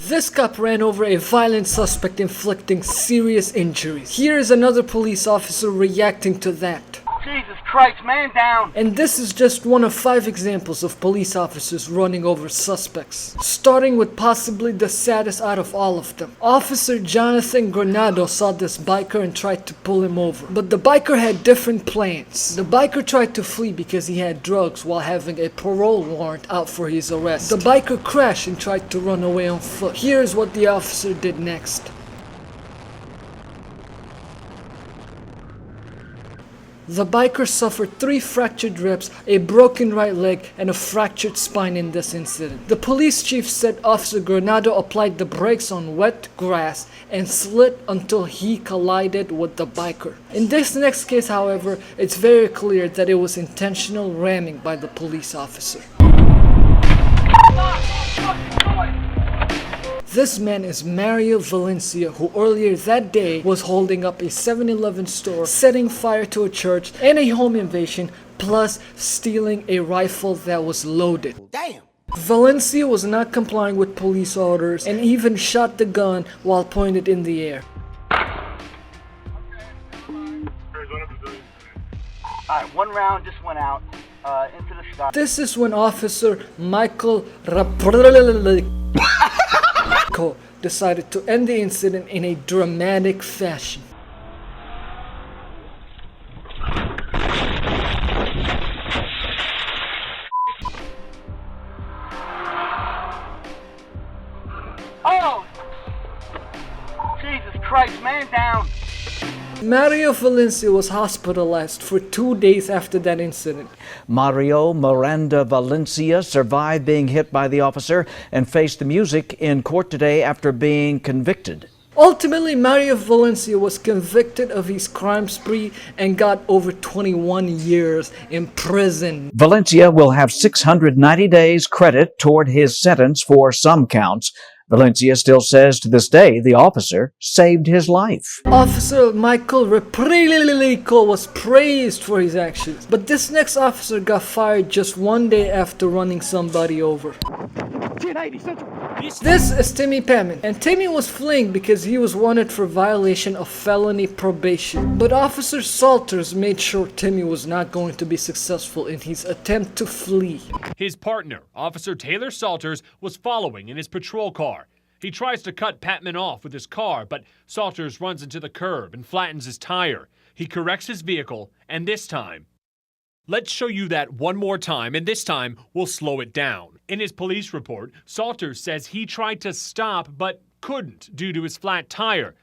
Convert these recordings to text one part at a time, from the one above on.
This cop ran over a violent suspect, inflicting serious injuries. Here is another police officer reacting to that. Jesus Christ, man down! And this is just one of 5 examples of police officers running over suspects. Starting with possibly the saddest out of all of them. Officer Jonathan Granado saw this biker and tried to pull him over. But the biker had different plans. The biker tried to flee because he had drugs while having a parole warrant out for his arrest. The biker crashed and tried to run away on foot. Here's what the officer did next. The biker suffered 3 fractured ribs, a broken right leg, and a fractured spine in this incident. The police chief said Officer Granado applied the brakes on wet grass and slid until he collided with the biker. In this next case, however, it's very clear that it was intentional ramming by the police officer. This man is Mario Valencia, who earlier that day was holding up a 7-Eleven store, setting fire to a church and a home invasion, plus stealing a rifle that was loaded. Damn! Valencia was not complying with police orders and even shot the gun while pointed in the air. Alright, 1 round just went out into the sky. This is when Officer Michael decided to end the incident in a dramatic fashion. Oh! Jesus Christ, man down! Mario Valencia was hospitalized for 2 days after that incident. Mario Miranda Valencia survived being hit by the officer and faced the music in court today after being convicted. Ultimately, Mario Valencia was convicted of his crime spree and got over 21 years in prison. Valencia will have 690 days credit toward his sentence for some counts. Valencia still says to this day the officer saved his life. Officer Michael Reprelico was praised for his actions, but this next officer got fired just 1 day after running somebody over. 1080 Central. This is Timmy Patman, and Timmy was fleeing because he was wanted for violation of felony probation. But Officer Salters made sure Timmy was not going to be successful in his attempt to flee. His partner, Officer Taylor Salters, was following in his patrol car. He tries to cut Patman off with his car, but Salters runs into the curb and flattens his tire. He corrects his vehicle, and this time, let's show you that one more time, and this time we'll slow it down. In his police report, Salters says he tried to stop but couldn't due to his flat tire.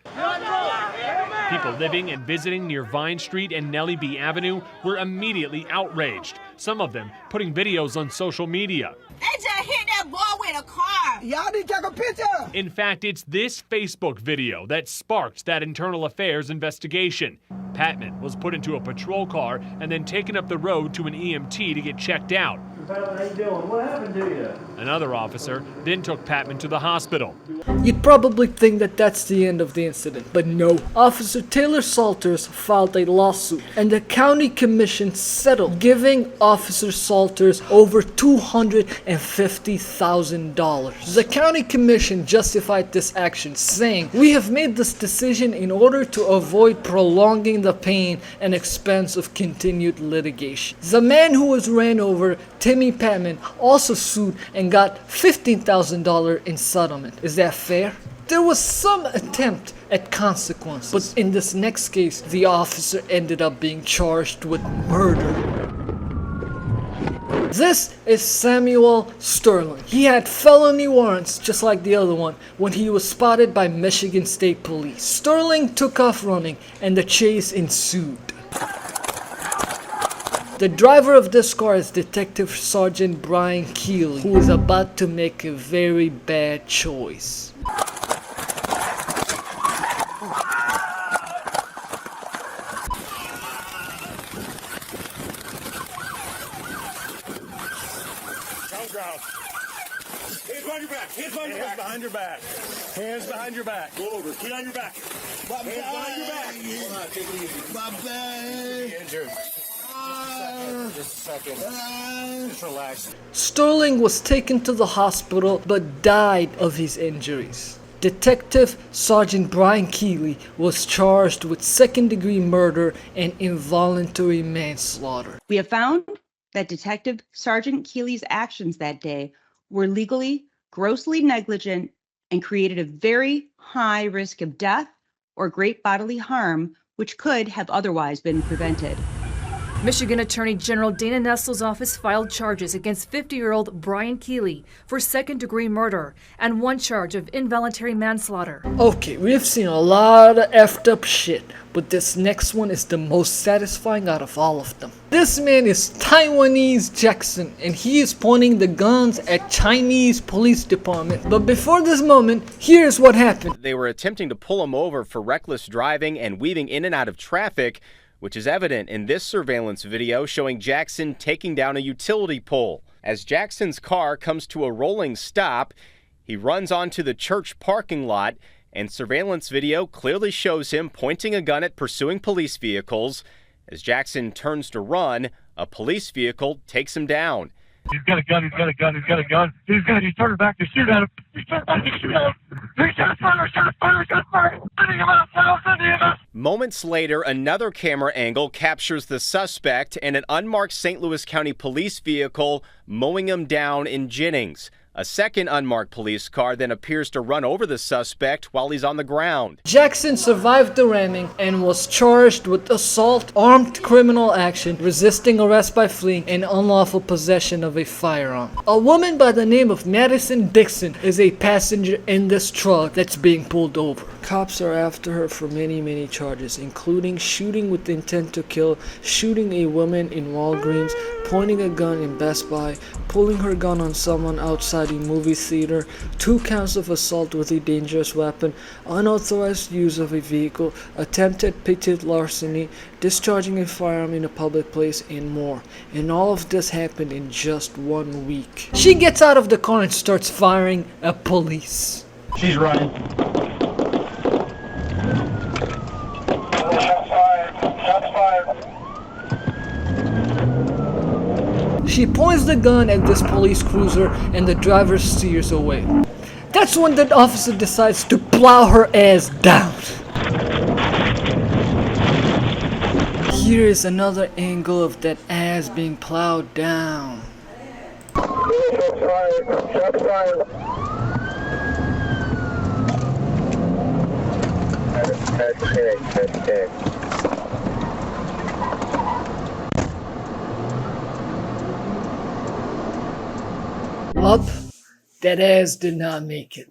People living and visiting near Vine Street and Nellie B. Avenue were immediately outraged, some of them putting videos on social media. They just hit that boy with a car. Y'all need to take a picture. In fact, it's this Facebook video that sparked that internal affairs investigation. Patman was put into a patrol car and then taken up the road to an EMT to get checked out. How you doing? What happened to you? Another officer then took Patman to the hospital. You'd probably think that that's the end of the incident, but no. Officer Taylor Salters filed a lawsuit, and the county commission settled, giving Officer Salters over $250,000. The county commission justified this action, saying, "We have made this decision in order to avoid prolonging the pain and expense of continued litigation." The man who was ran over, Timmy Patman, also sued and got $15,000 in settlement. Is that fair? There was some attempt at consequences, but in this next case, the officer ended up being charged with murder. This is Samuel Sterling. He had felony warrants just like the other one when he was spotted by Michigan State Police. Sterling took off running and the chase ensued. The driver of this car is Detective Sergeant Brian Keeley, who is about to make a very bad choice. Hands behind your back. Hands behind your back. Behind your back. Hands behind your back. Go over. Get on your back. Hands behind your back. Hold on. Take it easy. My back. Injured. Just a second. Just relax. Sterling was taken to the hospital but died of his injuries. Detective Sergeant Brian Keeley was charged with second-degree murder and involuntary manslaughter. We have found that Detective Sergeant Keeley's actions that day were legally, grossly negligent and created a very high risk of death or great bodily harm, which could have otherwise been prevented. Michigan Attorney General Dana Nessle's office filed charges against 50-year-old Brian Keeley for second-degree murder and one charge of involuntary manslaughter. Okay, we've seen a lot of effed up shit, but this next one is the most satisfying out of all of them. This man is Taiwanese Jackson, and he is pointing the guns at Chinese police department. But before this moment, here's what happened. They were attempting to pull him over for reckless driving and weaving in and out of traffic, which is evident in this surveillance video showing Jackson taking down a utility pole. As Jackson's car comes to a rolling stop, he runs onto the church parking lot, and surveillance video clearly shows him pointing a gun at pursuing police vehicles. As Jackson turns to run, a police vehicle takes him down. He's got a gun, he's got a gun, he's got a gun. He's turning back to shoot at him. He's turning back to shoot at him. He shot fire, shot fire, shot fire. Sending him out, sending him out. Moments later, another camera angle captures the suspect and an unmarked St. Louis County police vehicle mowing him down in Jennings. A second unmarked police car then appears to run over the suspect while he's on the ground. Jackson survived the ramming and was charged with assault, armed criminal action, resisting arrest by fleeing, and unlawful possession of a firearm. A woman by the name of Madison Dixon is a passenger in this truck that's being pulled over. Cops are after her for many charges, including shooting with the intent to kill, shooting a woman in Walgreens, pointing a gun in Best Buy, pulling her gun on someone outside a movie theater, 2 counts of assault with a dangerous weapon, unauthorized use of a vehicle, attempted petty larceny, discharging a firearm in a public place, and more. And all of this happened in just 1 week. She gets out of the car and starts firing at police. She's running. Shots fired. Shots fired. She points the gun at this police cruiser and the driver steers away. That's when the officer decides to plow her ass down. Here is another angle of that ass being plowed down. Shots fired. Shots fired. Up, that ass did not make it.